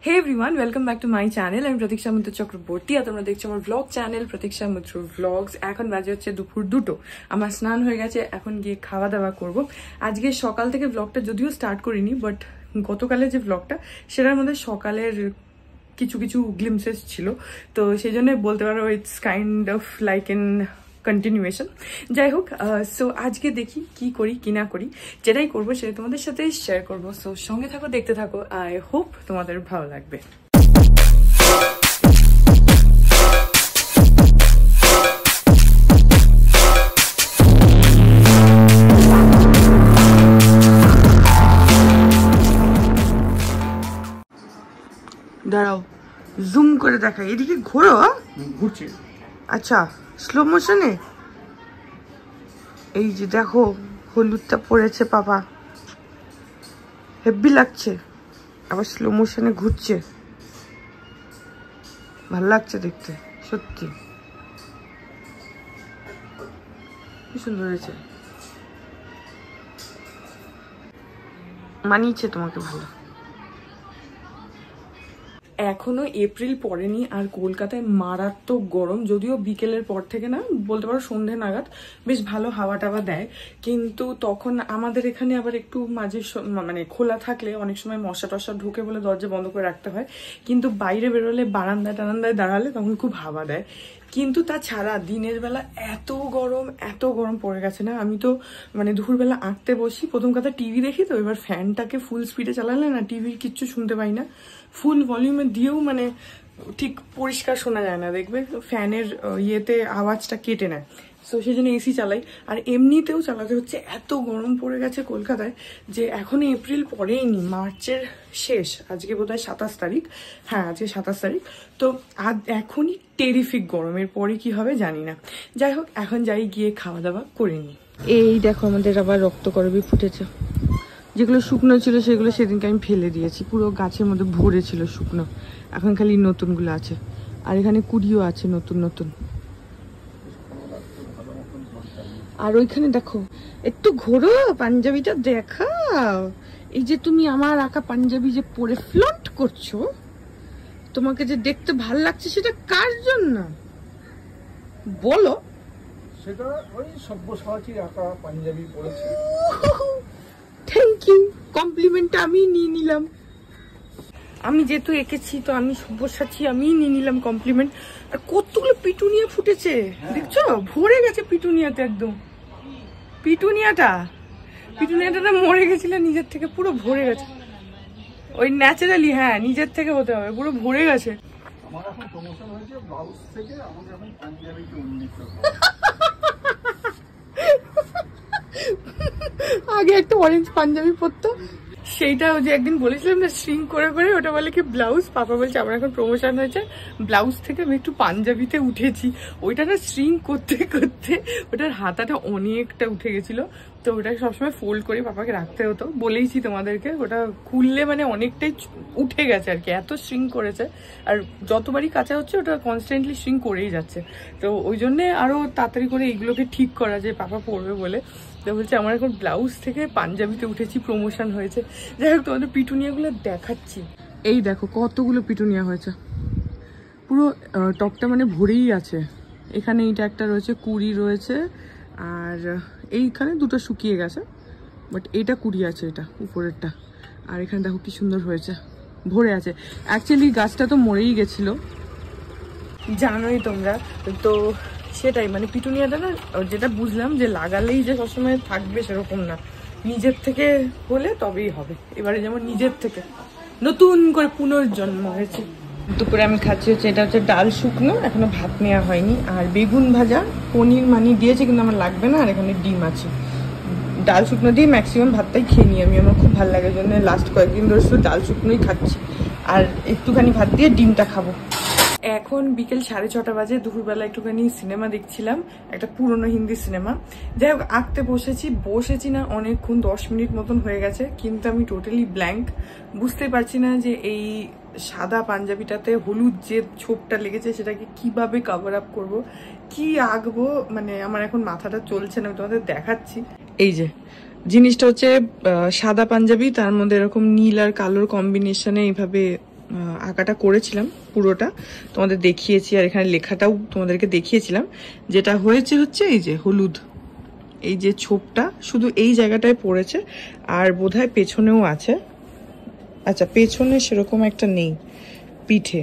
Hey everyone, welcome back to my channel. আমি প্রতীক্ষা মিত্র চক্রবর্তী আর তোমরা দেখছো আমার ব্লগ চ্যানেল প্রতীক্ষা মিত্র ব্লগস। এখন বাজে হচ্ছে দুপুর 2টো। আমার স্নান হয়ে গেছে, এখন গিয়ে খাওয়া দাওয়া করব। আজকে সকাল থেকে ব্লগটা যদিও স্টার্ট করিনি, বাট গতকালের যে ব্লগটা সেটার মধ্যে সকালের কিছু কিছু গ্লিমসেস ছিল, তো সেই জন্য বলতে পারো it's kind of like N continuation. যাই হোক, সো আজকে দেখি কি করি কি না করি, যেটাই করবো সেটা তোমাদের সাথে শেয়ার করবো। সো সঙ্গে থাকো, দেখতে থাকো। আই হোপ তোমাদের ভালো লাগবে। দাঁড়াও, জুম করে দেখাই, এদিকে ঘোরো। ঘুরছে। আচ্ছা, স্লো মোশনে। এই যে দেখো, হলুদটা পড়েছে পাপা, হেভি লাগছে। আবার স্লো মোশনে ঘুরছে, ভালো লাগছে দেখতে, সত্যি কি সুন্দর হয়েছে, মানিয়েছে তোমাকে ভালো। এখনো এপ্রিল পড়েনি আর কলকাতায় মারাত্মক গরম। যদিও বিকেলের পর থেকে না, বলতে পারো সন্ধে নাগাদ বেশ ভালো হাওয়া টাওয়া দেয়, কিন্তু তখন আমাদের এখানে আবার একটু মাঝে মানে খোলা থাকলে অনেক সময় মশা টশা ঢুকে বলে দরজা বন্ধ করে রাখতে হয়, কিন্তু বাইরে বেরোলে বারান্দায় টারান্দায় দাঁড়ালে তখন খুব হাওয়া দেয়। কিন্তু তাছাড়া দিনের বেলা এত গরম পড়ে গেছে না। আমি তো মানে দুপুরবেলা আঁকতে বসি, প্রথম কথা টিভি দেখি, তো এবার ফ্যানটাকে ফুল স্পিডে চালালে না টিভির কিচ্ছু শুনতে পাই না, ফুল ভলিউমে দিয়েও মানে ঠিক পরিষ্কার শোনা যায় না, দেখবে ফ্যানের ইয়েতে আওয়াজটা কেটে নেয়। সো সেই জন্য এসি চালাই, আর এমনিতেও চালাতে হচ্ছে। এত গরম পড়ে গেছে কলকাতায় যে এখনো এপ্রিল পড়েইনি, মার্চের শেষ। আজকে বোধহয় 27 তারিখ, হ্যাঁ আজকে 27 তারিখ। তো আজ এখনই টেরিফিক গরমের পরে কি হবে জানি না। যাই হোক, এখন যাই গিয়ে খাওয়া দাওয়া করে নি। এই দেখো, আমাদের আবার রক্তকরবী ফুটেছে। যেগুলো শুকনো ছিল সেগুলো সেদিনকে আমি ফেলে দিয়েছি, পুরো গাছের মধ্যে ভরে ছিল শুকনো, এখন খালি নতুনগুলো আছে। আর এখানে কুড়িও আছে নতুন নতুন। আর ওইখানে দেখো, একটু ঘোরো, পাঞ্জাবিটা দেখাও। এই যে তুমি আমার আঁকা পাঞ্জাবি যে পরে ফ্লন্ট করছো, তোমাকে যে দেখতে ভাল লাগছে, সেটা কার জন্য বলো? সেটা ওই সব্যসাচীর আঁকা পাঞ্জাবি পরেছি। থ্যাংক ইউ, কমপ্লিমেন্টটা আমি নিয়ে নিলাম। আমি যেহেতু এঁকেছি তো আমি সব্যসাচী, আমি নিয়ে নিলাম কমপ্লিমেন্ট। আর কতগুলো পিটুনিয়া ফুটেছে দেখছো, ভরে গেছে পিটুনিয়াতে একদম। পিটুনিয়াটা মরে গেছিল নিজের থেকে, পুরো ভরে গেছে। ওই ন্যাচারালি, হ্যাঁ নিজের থেকে হতে হবে, পুরো ভরে গেছে। আমার এখন প্রমোশন হয়েছে, ব্লাউজ থেকে আমাকে এখন পাঞ্জাবিতে উন্নীত। আগে একটা অরেঞ্জ পাঞ্জাবি পরতো, সেইটা যে একদিন বলেছিলাম না শ্রিঙ্ক করে করে, ওটা বলে কি ব্লাউজ। পাপা বলছে আমার এখন প্রমোশন হয়েছে, ব্লাউজ থেকে আমি একটু পাঞ্জাবিতে উঠেছি। ওইটা না শ্রিঙ্ক করতে করতে ওটার হাতাটা অনেকটা উঠে গেছিল, তো ওটাকে সবসময় ফোল্ড করে পাপাকে রাখতে হতো। বলেইছি তোমাদেরকে, ওটা খুললে মানে অনেকটাই উঠে গেছে আর কি, এত শ্রিঙ্ক করেছে। আর যতবারই কাঁচা হচ্ছে ওটা কনস্ট্যান্টলি শ্রিঙ্ক করেই যাচ্ছে, তো ওই জন্যে আরো তাড়াতাড়ি করে এইগুলোকে ঠিক করা, যে পাপা পরবে বলে। তো বলছে আমার এখন ব্লাউজ থেকে পাঞ্জাবিতে উঠেছি, প্রমোশন হয়েছে। যাই হোক, তোমাদের পিটুনিয়াগুলো দেখাচ্ছি। এই দেখো কতগুলো পিটুনিয়া হয়েছে, পুরো টপটা মানে ভরেই আছে। এখানে এইটা একটা রয়েছে, কুড়ি রয়েছে, আর এইখানে দুটো শুকিয়ে গেছে, বাট এইটা কুড়ি আছে, এটা উপরেরটা। আর এখানে দেখো কি সুন্দর হয়েছে, ভরে আছে। অ্যাকচুয়ালি গাছটা তো মরেই গেছিলো, জানোই তোমরা। তো সেটাই মানে পিটুনিয়াটা না, যেটা বুঝলাম যে লাগালেই যে সবসময় থাকবে সেরকম না, নিজের থেকে হলে তবেই হবে। এবারে যেমন নিজের থেকে নতুন করে পুনর্জন্ম হয়েছে। দুপুরে আমি খাচ্ছি হচ্ছে, এটা হচ্ছে ডাল শুকনো, এখনো ভাত নেওয়া হয়নি, আর বেগুন ভাজা, পনির মানি দিয়েছে কিন্তু আমার লাগবে না, আর এখানে ডিম আছে। ডাল শুকনো দিয়ে ম্যাক্সিমাম ভাতটাই খেয়ে নিই আমি, আমার খুব ভালো লাগে, জন্য লাস্ট কয়েকদিন ধরে শুধু ডাল শুকনোই খাচ্ছি, আর একটুখানি ভাত দিয়ে ডিমটা খাবো। এখন বিকেল 6:30 বাজে। দুপুরবেলা একটুখানি সিনেমা দেখছিলাম, একটা পুরনো হিন্দি সিনেমা। যাই হোক, আঁকতে বসেছি না অনেকক্ষণ, 10 মিনিট মতন হয়ে গেছে, কিন্তু আমি টোটালি ব্ল্যাঙ্ক, বুঝতে পারছি না যে এই সাদা পাঞ্জাবিটাতে হলুদ যে ছোপটা লেগেছে সেটাকে কিভাবে কভার আপ করবো, কি আঁকবো, মানে আমার এখন মাথাটা চলছে না। আমি তোমাদের দেখাচ্ছি। এই যে জিনিসটা হচ্ছে সাদা পাঞ্জাবি, তার মধ্যে এরকম নীল আর কালোর কম্বিনেশনে এইভাবে আঁকাটা করেছিলাম পুরোটা তোমাদের দেখিয়েছি, আর এখানে লেখাটাও তোমাদেরকে দেখিয়েছিলাম। যেটা হয়েছে হচ্ছে এই যে হলুদ, এই যে ছোপটা শুধু এই জায়গাটায় পড়েছে, আর বোধহয় পেছনেও আছে। আচ্ছা, পেছনে সেরকম একটা নেই, পিঠে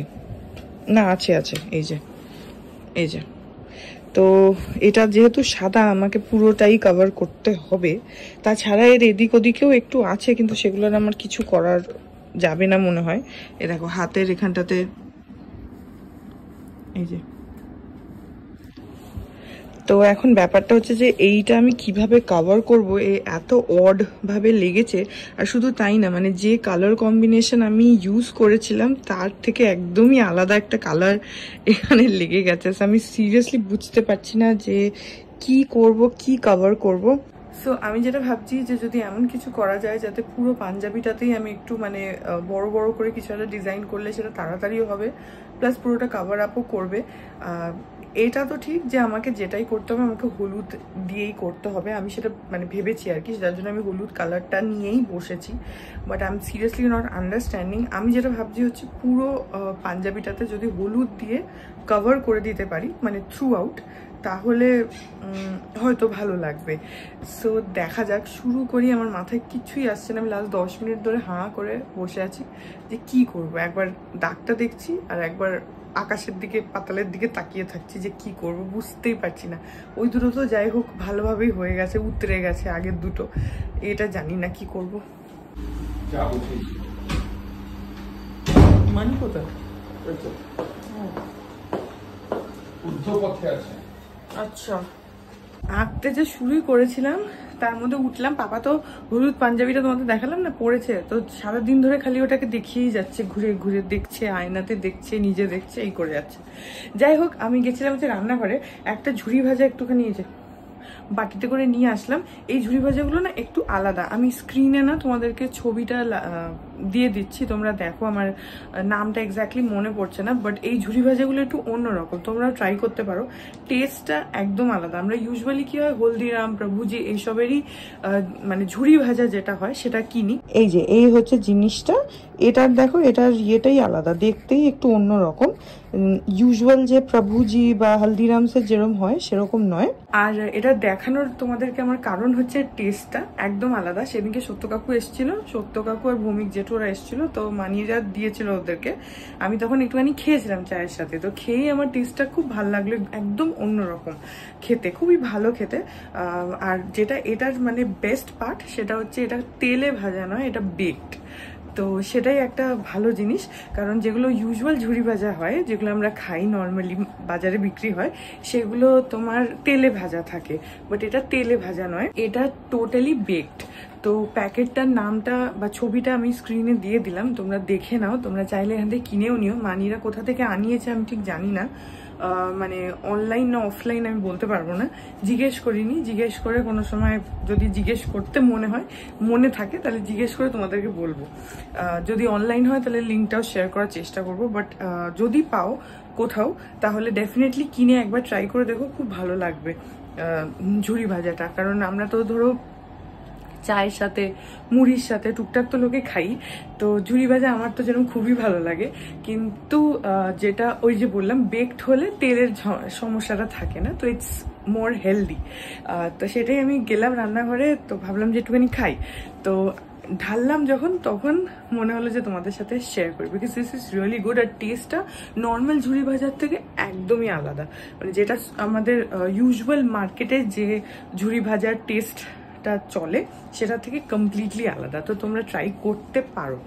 না আছে, আছে এই যে, এই যে। তো এটা যেহেতু সাদা আমাকে পুরোটাই কভার করতে হবে, তাছাড়া এর এদিক ওদিকেও একটু আছে, কিন্তু সেগুলোর আমার কিছু করার যাবে না মনে হয়। এ দেখো হাতের এখানটাতে এই যে। তো এখন ব্যাপারটা হচ্ছে যে এইটা আমি কিভাবে কভার করব, এত অড ভাবে লেগেছে। আর শুধু তাই না, মানে যে কালার কম্বিনেশন আমি ইউজ করেছিলাম তার থেকে একদমই আলাদা একটা কালার এখানে লেগে গেছে। আমি সিরিয়াসলি বুঝতে পারছি না যে কি করব, কি কভার করব। সো আমি যেটা ভাবছি যে যদি এমন কিছু করা যায় যাতে পুরো পাঞ্জাবিটাতেই আমি একটু মানে বড় বড় করে কিছু একটা ডিজাইন করলে সেটা তাড়াতাড়িও হবে, প্লাস পুরোটা কভার আপও করবে। এটা তো ঠিক যে আমাকে যেটাই করতে হবে আমাকে হলুদ দিয়েই করতে হবে, আমি সেটা মানে ভেবেছি আর কি, যার জন্য আমি হলুদ কালারটা নিয়েই বসেছি। But I am seriously not understanding. আমি যেটা ভাবছি হচ্ছে পুরো পাঞ্জাবিটাতে যদি হলুদ দিয়ে কভার করে দিতে পারি মানে থ্রু আউট, তাহলে হয়তো ভালো লাগবে। সো দেখা যাক, শুরু করি। আমার মাথায় কিছুই আসছে না, আমি লাস্ট 10 মিনিট ধরে হাঁ করে বসে আছি যে কি করব। একবার দাগটা দেখছি আর একবার আকাশের দিকে, পাতালের দিকে তাকিয়ে থাকছি যে কি করব, বুঝতেই পারছি না। ওই দুটো তো যাই হোক ভালোভাবেই হয়ে গেছে, উতরে গেছে আগের দুটো, এটা জানি না কি করব। মানি কোথায়? আচ্ছা, আঁকতে যে শুরুই করেছিলাম তার মধ্যে উঠলাম, পাপা তো হলুদ পাঞ্জাবিটা তোমাদের দেখালাম না পরেছে, তো সারাদিন ধরে খালি ওটাকে দেখিয়েই যাচ্ছে, ঘুরে ঘুরে দেখছে, আয়নাতে দেখছে, নিজে দেখছে, এই করে যাচ্ছে। যাই হোক, আমি গেছিলাম হচ্ছে রান্নাঘরে, একটা ঝুড়ি ভাজা একটুখানি এই যে বাটিতে করে নিয়ে আসলাম। এই ঝুড়ি ভাজাগুলো না একটু আলাদা, আমি স্ক্রিনে না তোমাদেরকে ছবিটা দিয়ে দিচ্ছি, তোমরা দেখো, আমার নামটা এক্স্যাক্টলি মনে পড়ছে না, বাট এই ঝুড়ি ভাজাগুলো একটু অন্যরকম, তোমরা ট্রাই করতে পারো, টেস্টটা একদম আলাদা। আমরা ইউজুয়ালি কি হয়, হলদিরাম, প্রভুজি এইসবেরই মানে ঝুড়ি ভাজা যেটা হয় সেটা কিনি। এই যে এই হচ্ছে জিনিসটা, এটার দেখো এটার ইয়েটাই আলাদা, দেখতেই একটু অন্যরকম, ইউজুয়াল যে প্রভুজি বা হলদিরামসের যেরকম হয় সেরকম নয়। আর এটা দেখানোর তোমাদেরকে আমার কারণ হচ্ছে টেস্টটা একদম আলাদা। সেদিনকে সত্য কাকু এসেছিল, সত্য কাকু আর ভৌমিক জেঠুরা এসেছিল, তো মানিরা দিয়েছিল ওদেরকে, আমি তখন একটুখানি খেয়েছিলাম চায়ের সাথে, তো খেয়ে আমার টেস্টটা খুব ভালো লাগলো, একদম অন্যরকম খেতে, খুবই ভালো খেতে। আর যেটা এটার মানে বেস্ট পার্ট সেটা হচ্ছে এটা তেলে ভাজা নয়, এটা বেকড, তো সেটাই একটা ভালো জিনিস। কারণ যেগুলো ইউজুয়াল ঝুড়ি ভাজা হয়, যেগুলো আমরা খাই নর্মালি বাজারে বিক্রি হয়, সেগুলো তোমার তেলে ভাজা থাকে, বাট এটা তেলে ভাজা নয়, এটা টোটালি বেকড। তো প্যাকেটটার নামটা বা ছবিটা আমি স্ক্রিনে দিয়ে দিলাম, তোমরা দেখে নাও, তোমরা চাইলে এখান থেকে কিনেও নিও। মানিরা কোথা থেকে আনিয়েছে আমি ঠিক জানি না, মানে অনলাইন না অফলাইন আমি বলতে পারবো না, জিজ্ঞেস করিনি। জিজ্ঞেস করে কোনো সময় যদি জিজ্ঞেস করতে মনে থাকে তাহলে জিজ্ঞেস করে তোমাদেরকে বলবো। যদি অনলাইন হয় তাহলে লিঙ্কটাও শেয়ার করার চেষ্টা করবো, বাট যদি পাও কোথাও তাহলে ডেফিনেটলি কিনে একবার ট্রাই করে দেখো, খুব ভালো লাগবে ঝুড়ি ভাজাটা। কারণ আমরা তো ধরো চায়ের সাথে, মুড়ির সাথে টুকটাক তো লোকে খাই, তো ঝুড়ি ভাজা আমার তো যেরকম খুবই ভালো লাগে, কিন্তু যেটা ওই যে বললাম বেকড হলে তেলের সমস্যাটা থাকে না, তো ইটস মোর হেলদি। তো সেটাই আমি গেলাম রান্নাঘরে, তো ভাবলাম যে একটুখানি খাই, তো ঢাললাম যখন, তখন মনে হলো যে তোমাদের সাথে শেয়ার করি, because this is really good. আর টেস্টটা নর্মাল ঝুড়ি ভাজার থেকে একদমই আলাদা, মানে যেটা আমাদের ইউজুয়াল মার্কেটে যে ঝুড়ি ভাজার টেস্টটা চলে সেটা থেকে কমপ্লিটলি আলাদা, তো তোমরা ট্রাই করতে পারো।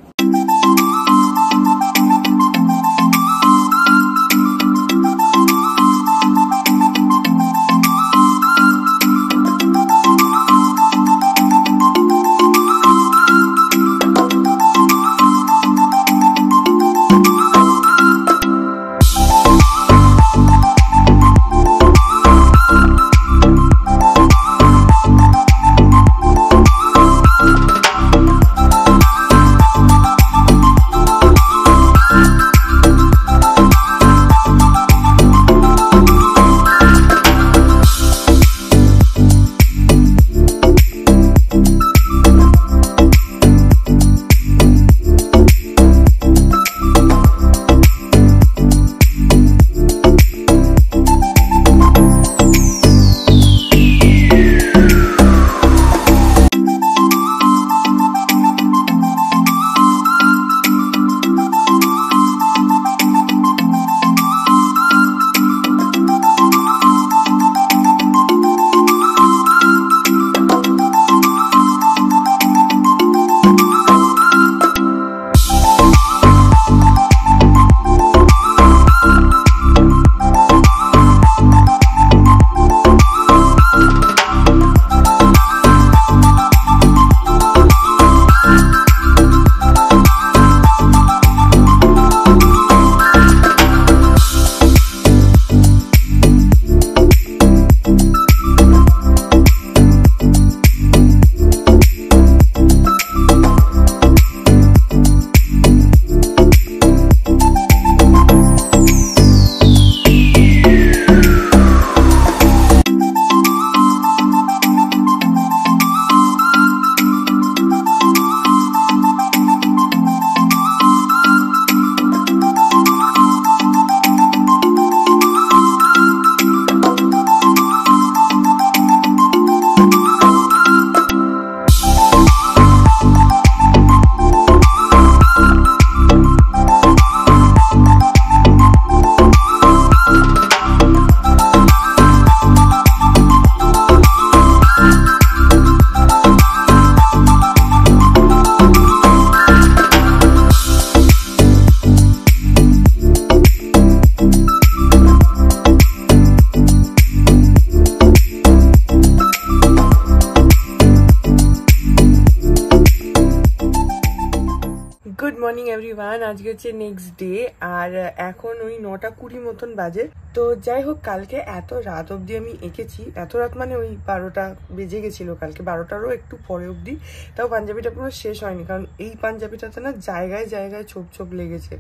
আজকে হচ্ছে নেক্সট ডে, আর এখন ওই 9:20 মতন বাজে। তো যাই হোক, কালকে এত রাত অবধি আমি এঁকেছি, এত রাত মানে ওই 12টা বেজে গেছিলো, কালকে 12টারও একটু পরে অবধি। তাও পাঞ্জাবিটা পুরো শেষ হয়নি, কারণ এই পাঞ্জাবিটাতে না জায়গায় জায়গায় ছোপ ছোপ লেগেছে।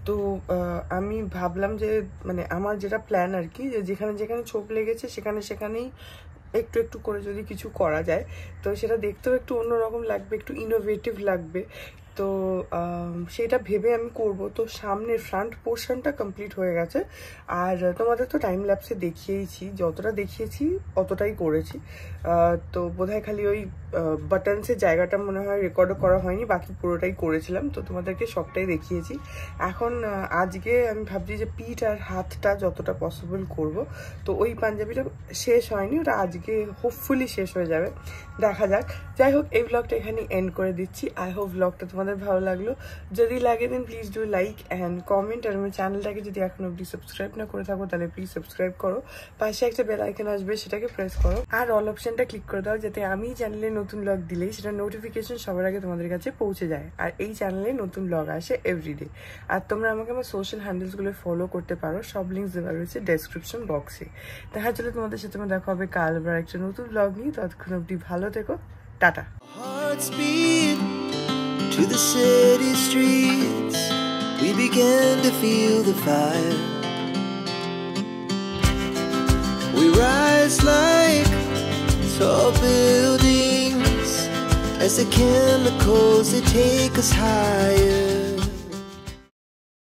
তো আমি ভাবলাম যে মানে আমার যেটা প্ল্যান আর কি, যে যেখানে যেখানে ছোপ লেগেছে সেখানেই একটু একটু করে যদি কিছু করা যায়, তো সেটা দেখতেও একটু অন্যরকম লাগবে, একটু ইনোভেটিভ লাগবে। তো সেটা ভেবে আমি করব। তো সামনের ফ্রন্ট পোর্শনটা কমপ্লিট হয়ে গেছে, আর তোমাদের তো টাইম ল্যাপসে দেখিয়েছি, যতটা দেখিয়েছি অতটাই করেছি। তো বোধহয় খালি ওই বাটনসের জায়গাটা মনে হয় রেকর্ডও করা হয়নি, বাকি পুরোটাই করেছিলাম। তো তোমাদেরকে সবটাই দেখিয়েছি। এখন আজকে আমি ভাবছি যে পিঠ আর হাতটা যতটা পসিবল করব। তো ওই পাঞ্জাবিটা শেষ হয়নি, ওটা আজকে হোপফুলি শেষ হয়ে যাবে, দেখা যাক। যাই হোক, এই ব্লগটা এখানে এন্ড করে দিচ্ছি। আই হোপ ব্লগটা তোমাদের ভালো লাগলো। যদি লাগে then please do like and comment, আর আমার চ্যানেলটাকে যদি এখন অবধি সাবস্ক্রাইব না করে থাকো তাহলে প্লিজ সাবস্ক্রাইব করো। পাশে একটা বেল আইকন আসবে, সেটাকে প্রেস করো, আর অল অপশনটা ক্লিক করে দাও, যাতে আমি চ্যানেলে নতুন ব্লগ দিলেই সেটা নোটিফিকেশন সবার আগে তোমাদের কাছে পৌঁছে যায়। আর এই চ্যানেলে নতুন ব্লগ আসে এভরিডে। আর তোমরা আমাকে আমার সোশ্যাল হ্যান্ডেলসগুলো ফলো করতে পারো, সব লিঙ্কস দেওয়া রয়েছে ডেসক্রিপশন বক্সে। দেখা চলে তোমাদের সাথে দেখা হবে কাল আবার একটা নতুন ব্লগ নিয়ে। ততক্ষণ অবধি ভালো থেকো, tata. Hearts beat to the city streets. We began to feel the fire. We rise like tall buildings as the chemicals they take us higher.